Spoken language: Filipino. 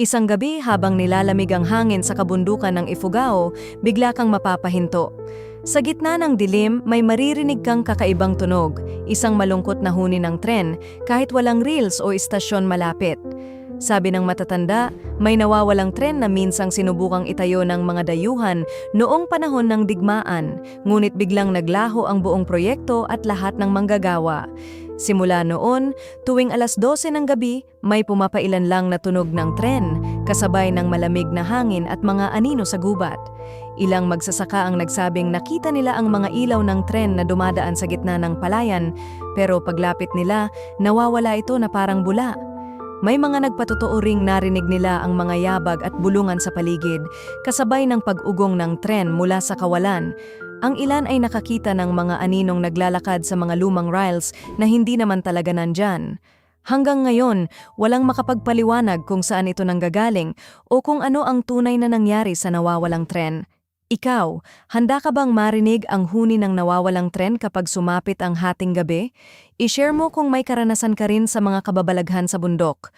Isang gabi habang nilalamig ang hangin sa kabundukan ng Ifugao, bigla kang mapapahinto. Sa gitna ng dilim, may maririnig kang kakaibang tunog, isang malungkot na huni ng tren kahit walang rails o istasyon malapit. Sabi ng matatanda, may nawawalang tren na minsang sinubukang itayo ng mga dayuhan noong panahon ng digmaan, ngunit biglang naglaho ang buong proyekto at lahat ng manggagawa. Simula noon, tuwing alas 12 ng gabi, may pumapailan lang na tunog ng tren, kasabay ng malamig na hangin at mga anino sa gubat. Ilang magsasaka ang nagsabing nakita nila ang mga ilaw ng tren na dumadaan sa gitna ng palayan, pero paglapit nila, nawawala ito na parang bula. May mga nagpatotoo ring narinig nila ang mga yabag at bulungan sa paligid, kasabay ng pag-ugong ng tren mula sa kawalan. Ang ilan ay nakakita ng mga aninong naglalakad sa mga lumang rails na hindi naman talaga nandyan. Hanggang ngayon, walang makapagpaliwanag kung saan ito nanggagaling o kung ano ang tunay na nangyari sa nawawalang tren. Ikaw, handa ka bang marinig ang huni ng nawawalang tren kapag sumapit ang hating gabi? I-share mo kung may karanasan ka rin sa mga kababalaghan sa bundok.